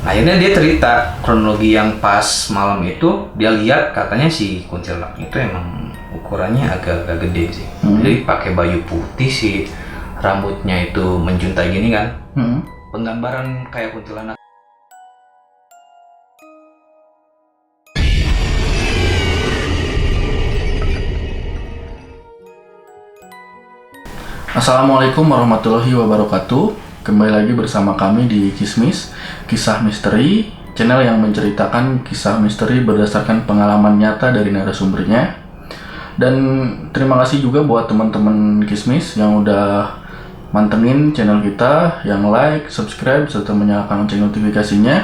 Akhirnya dia cerita kronologi yang pas malam itu dia lihat katanya si kuntilanak itu emang ukurannya agak gede sih. Jadi pakai baju putih sih, rambutnya itu menjuntai gini kan. Penggambaran kayak kuntilanak. Assalamualaikum warahmatullahi wabarakatuh. Kembali lagi bersama kami di Kismis, Kisah Misteri, channel yang menceritakan kisah misteri berdasarkan pengalaman nyata dari narasumbernya. Dan terima kasih juga buat teman-teman Kismis yang udah mantengin channel kita, yang like, subscribe, serta menyalakan lonceng notifikasinya.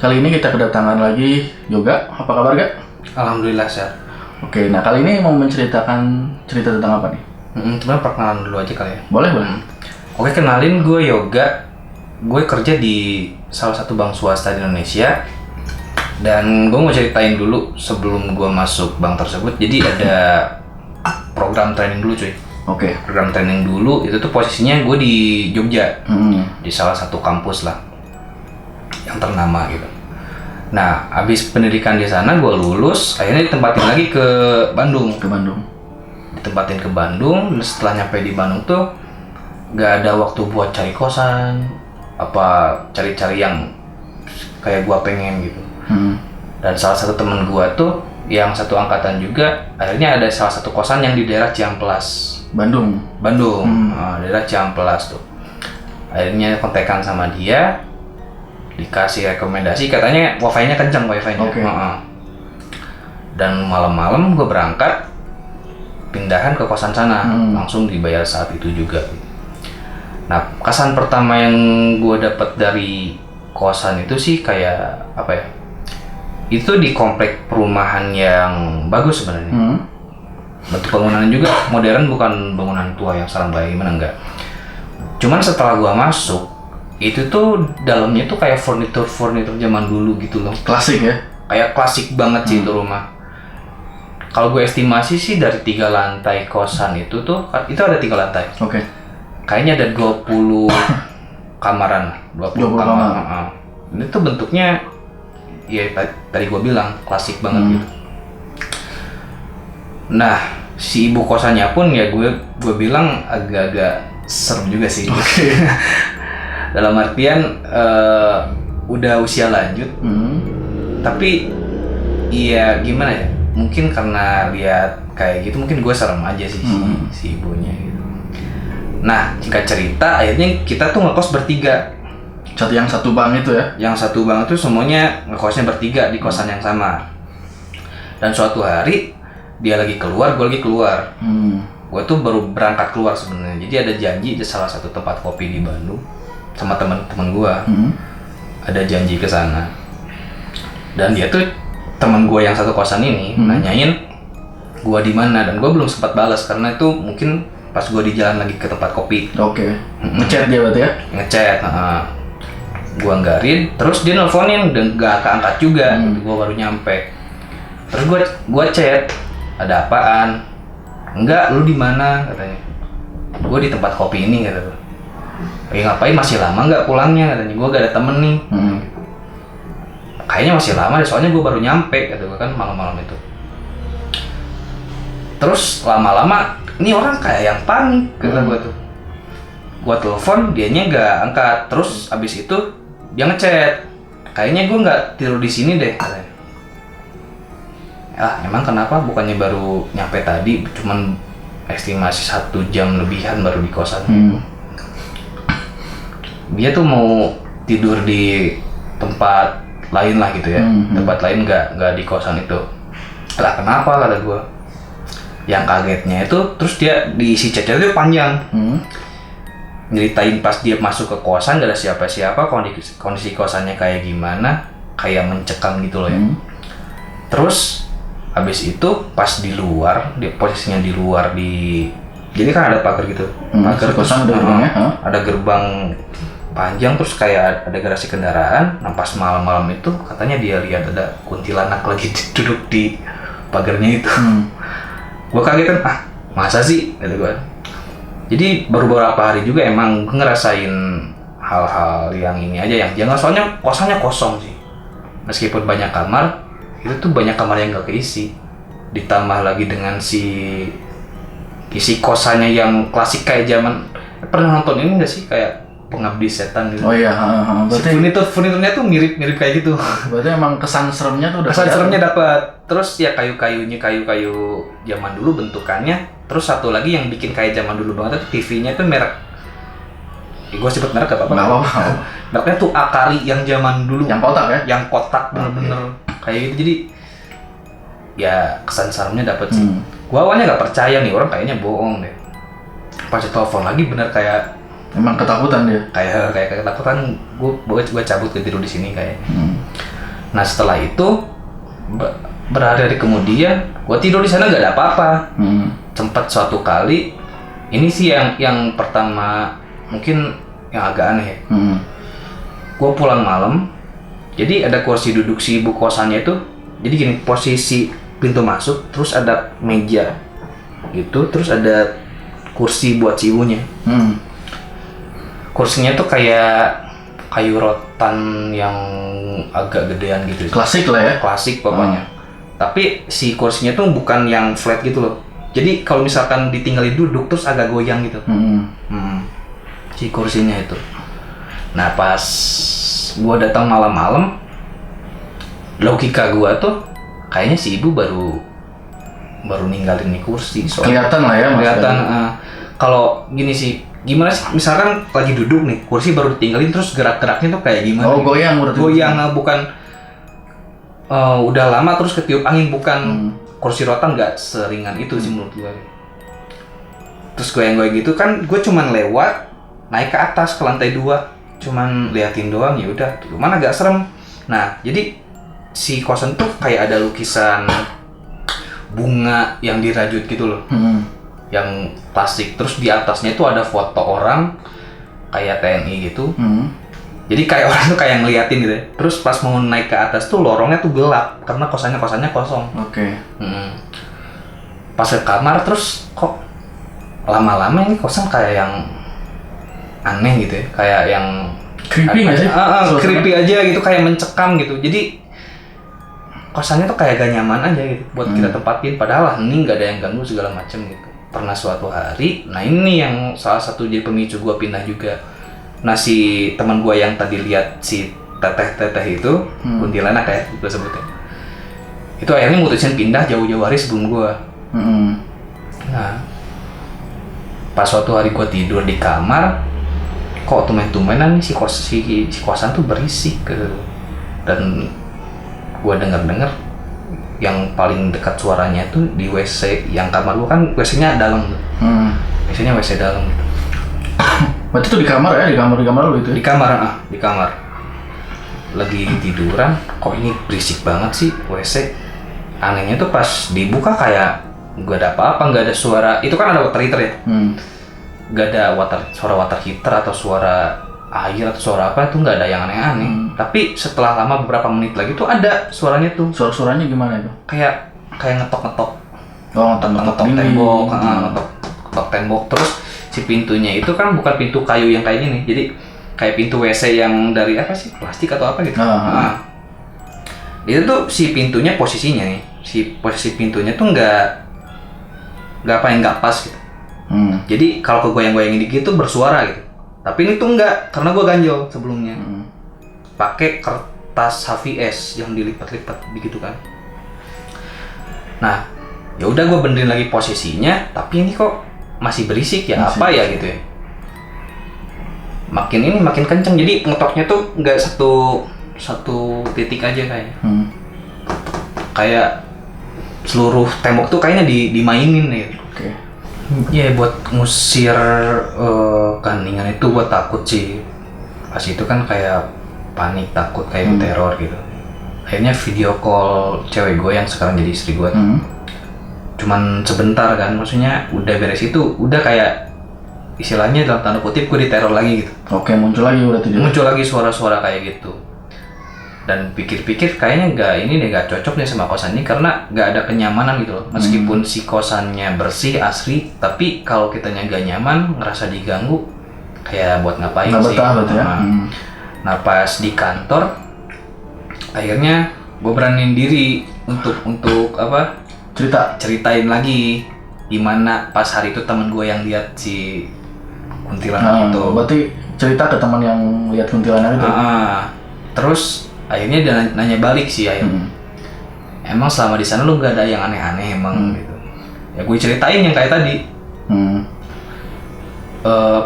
Kali ini kita kedatangan lagi Yoga. Apa kabar, Gak? Alhamdulillah sehat. Oke, nah kali ini mau menceritakan cerita tentang apa nih? Cuma perkenalan dulu aja kali ya. Boleh. Oke, kenalin gue Yoga. Gue kerja di salah satu bank swasta di Indonesia. Dan gue mau ceritain dulu sebelum gue masuk bank tersebut. Jadi ada program training dulu cuy. Oke. Program training dulu, itu tuh posisinya gue di Jogja. Di salah satu kampus lah yang ternama gitu. Nah, abis pendidikan di sana gue lulus, akhirnya ditempatin lagi ke Bandung. Ditempatin ke Bandung, dan setelah nyampe di Bandung tuh gak ada waktu buat cari kosan, apa cari-cari yang kayak gua pengen gitu. Dan salah satu temen gua tuh yang satu angkatan juga, akhirnya ada salah satu kosan yang di daerah Ciamplas, Bandung. Nah, daerah Ciamplas tuh. Akhirnya kontekan sama dia, dikasih rekomendasi, katanya wifi-nya kencang wifi-nya. Dan malam-malam gua berangkat pindahan ke kosan sana, langsung dibayar saat itu juga. Nah, kesan pertama yang gue dapat dari kosan itu sih kayak apa ya? Itu di komplek perumahan yang bagus sebenarnya. Bentuk bangunannya juga modern, bukan bangunan tua yang sarang bayi, mana enggak. Cuman setelah gue masuk, itu tuh dalamnya tuh kayak furnitur zaman dulu gitu loh. Klasik ya? Kayak klasik banget sih itu rumah. Kalau gue estimasi sih dari 3 lantai kosan itu ada 3 lantai. Oke. Kayaknya ada 20 kamaran, 20 kamar. Ini tuh bentuknya ya tadi gue bilang klasik banget gitu. Nah, si ibu kosannya pun ya gue bilang agak-agak serem juga sih. Dalam artian udah usia lanjut. Tapi iya gimana ya? Mungkin karena lihat kayak gitu, mungkin gue serem aja sih si ibunya gitu. Nah, singkat cerita, akhirnya kita tuh ngekos bertiga. Yang satu bang itu ya? Yang satu bang itu semuanya ngekosnya bertiga di kosan yang sama. Dan suatu hari dia lagi keluar, gue lagi keluar. Gue tuh baru berangkat keluar sebenarnya. Jadi ada janji di salah satu tempat kopi di Bandung sama teman-teman gue. Ada janji ke sana. Dan dia tuh teman gue yang satu kosan ini nanyain gue di mana, dan gue belum sempat balas karena itu mungkin pas gue di jalan lagi ke tempat kopi. Ngechat dia berarti ya? Ngechat. Gue anggarin, terus dia nelfonin dan gak keangkat juga. Gue baru nyampe. Terus gue chat, ada apaan? Enggak, lu di mana katanya? Gue di tempat kopi ini kata gue. Ngapain, masih lama nggak pulangnya katanya? Gue gak ada temen nih. Kayaknya masih lama deh, soalnya gue baru nyampe kata gue kan malam-malam itu. Terus lama-lama ini orang kayak yang panik kata gue tuh. Gue telepon, dianya nggak angkat. Terus abis itu dia ngechat, kayaknya gue nggak tidur di sini deh katanya. Emang kenapa? Bukannya baru nyampe tadi, cuman estimasi 1 jam lebihan baru di kosan. Dia tuh mau tidur di tempat lain lah gitu ya, tempat lain nggak di kosan itu. Lah kenapa kata gue. Yang kagetnya itu, terus dia diisi chatnya itu panjang. Nyeritain pas dia masuk ke kosan gak ada siapa-siapa, kondisi kosannya kayak gimana, kayak mencekam gitu loh ya. Terus habis itu pas di luar, dia posisinya di luar jadi kan ada pagar gitu. Pagar kosan ada gerbang panjang, terus kayak ada garasi kendaraan. Nah pas malam-malam itu katanya dia lihat ada kuntilanak lagi duduk di pagarnya itu. Gue kaget kan, masa sih gitu gue. Jadi baru beberapa hari juga emang gue ngerasain hal-hal yang ini aja yang jangan, soalnya kosannya kosong sih. Meskipun banyak kamar, itu tuh banyak kamar yang gak keisi. Ditambah lagi dengan isi kosannya yang klasik kayak zaman, pernah nonton ini nggak sih kayak Pengabdi Setan gitu? Oh iya, berarti furniturnya tuh mirip kayak gitu. Berarti emang kesan seremnya tuh udah. Kesan seremnya dapat. Terus ya kayu-kayunya kayu zaman dulu bentukannya. Terus satu lagi yang bikin kayak zaman dulu banget tuh TV-nya tuh merek. Gue sebut merek gak apa-apa. Nggak apa-apa. Mereknya tuh Akari yang zaman dulu. Yang kotak ya? Yang kotak bener-bener kayak gitu. Jadi ya kesan seremnya dapat sih. Gue awalnya nggak percaya nih, orang kayaknya bohong deh. Pas telepon lagi bener kayak emang ketakutan dia. Kayak ketakutan, gue cabut ke tidur di sini kayak. Nah setelah itu berhari-hari kemudian gue tidur di sana nggak ada apa-apa. Sempat suatu kali, ini sih yang pertama mungkin yang agak aneh ya. Gue pulang malam, jadi ada kursi duduk si ibu kosannya itu. Jadi gini, posisi pintu masuk, terus ada meja gitu, terus ada kursi buat si ibunya. Kursinya tuh kayak kayu rotan yang agak gedean gitu. Klasik lah ya. Klasik pokoknya. Tapi si kursinya tuh bukan yang flat gitu loh. Jadi kalau misalkan ditinggalin duduk terus agak goyang gitu. Si kursinya itu. Nah pas gua datang malam-malam, logika gua tuh kayaknya si ibu baru ninggalin nih kursi. Kelihatan lah ya. Kelihatan. Kalau gini sih, gimana sih? Misalkan lagi duduk nih, kursi baru ditinggalin terus gerak-geraknya tuh kayak gimana? Oh goyang berarti. Goyang, bukan udah lama terus ketiup angin, bukan kursi rotan, nggak seringan itu sih menurut gue. Terus goyang-goyang gitu kan, gue cuman lewat, naik ke atas ke lantai 2, cuman liatin doang, ya udah, cuman agak serem. Nah jadi si kosan tuh kayak ada lukisan bunga yang dirajut gitu loh. Yang plastik, terus di atasnya itu ada foto orang kayak TNI gitu. Jadi kayak orang tuh kayak ngeliatin gitu ya. Terus pas mau naik ke atas tuh lorongnya tuh gelap karena kosannya kosong. Pas ke kamar terus kok lama-lama ini kosan kayak yang aneh gitu ya, kayak yang creepy nggak sih? Creepy aja gitu, kayak mencekam gitu. Jadi kosannya tuh kayak gak nyaman aja gitu buat kita tempatin. Padahal ini nggak ada yang ganggu segala macem gitu. Pernah suatu hari, nah ini yang salah satu jadi pemicu gue pindah juga. Nah si teman gue yang tadi lihat si teteh itu, kuntilanak ya gue sebutnya, itu akhirnya mutusin pindah jauh-jauh hari sebelum gue. Nah pas suatu hari gue tidur di kamar, kok tumben-tumbenan nih si kosan tuh berisik dan gue dengar yang paling dekat suaranya tuh di WC yang kamar gua kan WC-nya dalam. WC-nya WC dalam. Berarti itu di kamar ya, di kamar lu itu? Di kamar. Lagi tiduran, kok ini berisik banget sih WC. Anehnya tuh pas dibuka kayak gak ada apa-apa, gak ada suara. Itu kan ada water heater ya. Gak ada suara water heater atau suara air atau suara apa, itu nggak ada yang aneh-aneh. Tapi setelah lama beberapa menit lagi tuh ada suaranya tuh. Suaranya gimana itu? Kayak ngetok-ngetok. Ngetok tembok, ngetok tembok. Terus si pintunya itu kan bukan pintu kayu yang kayak gini. Jadi kayak pintu WC yang dari apa sih? Plastik atau apa gitu. Itu tuh si pintunya posisinya nih. Posisi pintunya tuh nggak pas gitu. Jadi kalau kegoyang-goyangin dikit tuh bersuara gitu. Tapi ini tuh enggak, karena gue ganjel sebelumnya. Pakai kertas HVS yang dilipat-lipat begitu kan. Nah, ya udah gue benerin lagi posisinya, tapi ini kok masih berisik ya, apa ya gitu ya. Makin kenceng, jadi ngetoknya tuh enggak satu titik aja kayaknya. Kayak seluruh tembok tuh kayaknya dimainin gitu. Ya buat ngusir keheningan itu gue takut sih. Pas itu kan kayak panik, takut kayak teror gitu. Akhirnya video call cewek gue yang sekarang jadi istri gue. Cuman sebentar kan, maksudnya udah beres itu, udah kayak istilahnya dalam tanda kutip gue diteror lagi gitu. Muncul lagi berarti dia. Muncul lagi suara-suara kayak gitu. Dan pikir-pikir kayaknya nggak cocok nih sama kosan ini karena nggak ada kenyamanan gitu loh. Meskipun si kosannya bersih asri, tapi kalau kitanya nggak nyaman, ngerasa diganggu, kayak buat ngapain nggak sih. betah berarti ya. Nah pas di kantor akhirnya gue beraniin diri untuk apa, ceritain lagi gimana pas hari itu temen gue yang lihat si kuntilanak itu. Berarti cerita ke teman yang lihat kuntilanak itu. Terus akhirnya dia nanya balik sih emang selama di sana lu gak ada yang aneh-aneh emang gitu. Ya gue ceritain yang kayak tadi.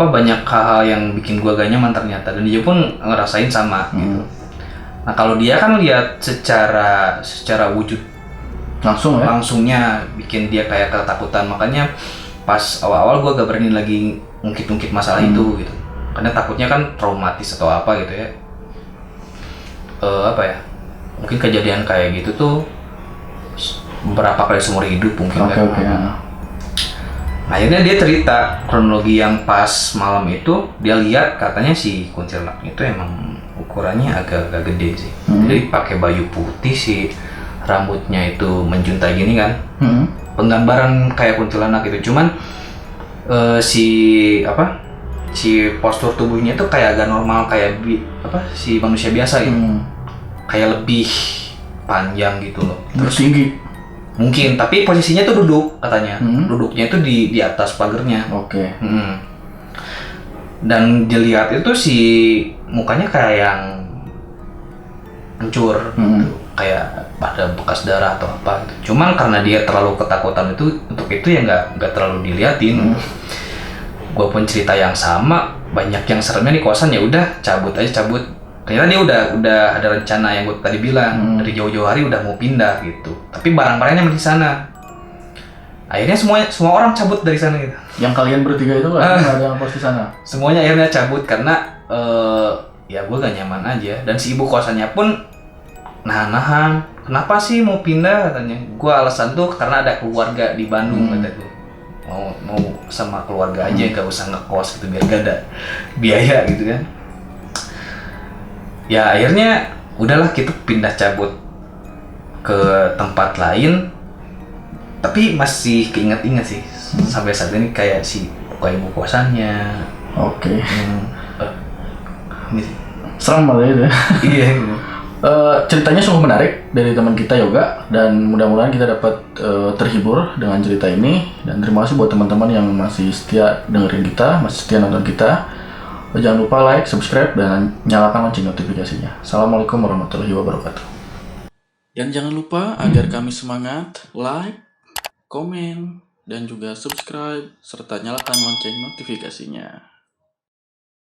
Banyak hal yang bikin gue gak nyaman ternyata, dan dia pun ngerasain sama gitu. Nah kalau dia kan lihat secara wujud langsungnya bikin dia kayak ketakutan, makanya pas awal-awal gue gak berani lagi ngungkit-ngungkit masalah itu gitu, karena takutnya kan traumatis atau apa gitu ya. Mungkin kejadian kayak gitu tuh beberapa kali seumur hidup mungkin kan. Nah, akhirnya dia cerita kronologi yang pas malam itu dia lihat katanya si kuntilanak itu emang ukurannya agak gede sih. Jadi pakai baju putih sih, rambutnya itu menjuntai gini kan. Penggambaran kayak kuntilanak gitu. Cuman si postur tubuhnya itu kayak agak normal kayak si manusia biasa gitu. Kayak lebih panjang gitu loh. Terus tinggi. Mungkin, tapi posisinya tuh duduk katanya. Duduknya itu di atas pagernya. Dan dilihat itu si mukanya kayak yang hancur gitu. Kayak ada bekas darah atau apa gitu. Cuman karena dia terlalu ketakutan untuk itu ya nggak terlalu diliatin. Gue pun cerita yang sama, banyak yang seremnya di kosan, ya udah cabut. Ternyata dia udah ada rencana yang gue tadi bilang, dari jauh-jauh hari udah mau pindah gitu. Tapi barang-barangnya masih di sana. Akhirnya semua orang cabut dari sana gitu. Yang kalian bertiga itu kan nggak ada yang pos di sana. Semuanya akhirnya cabut karena ya gue gak nyaman aja, dan si ibu kosannya pun nahan-nahan. Kenapa sih mau pindah katanya? Gue alasan tuh karena ada keluarga di Bandung kata gue. Mau sama keluarga aja, gak usah ngekos gitu biar gak ada biaya gitu kan. Ya akhirnya udahlah kita pindah cabut ke tempat lain, tapi masih keinget-inget sih sampai saat ini kayak si ibu kosannya. Serem banget itu. Iya gitu. Ceritanya sungguh menarik dari teman kita Yoga, dan mudah-mudahan kita dapat terhibur dengan cerita ini. Dan terima kasih buat teman-teman yang masih setia dengerin kita, masih setia nonton kita. Jangan lupa like, subscribe, dan nyalakan lonceng notifikasinya. Assalamualaikum warahmatullahi wabarakatuh. Dan jangan lupa agar kami semangat, like, komen, dan juga subscribe, serta nyalakan lonceng notifikasinya.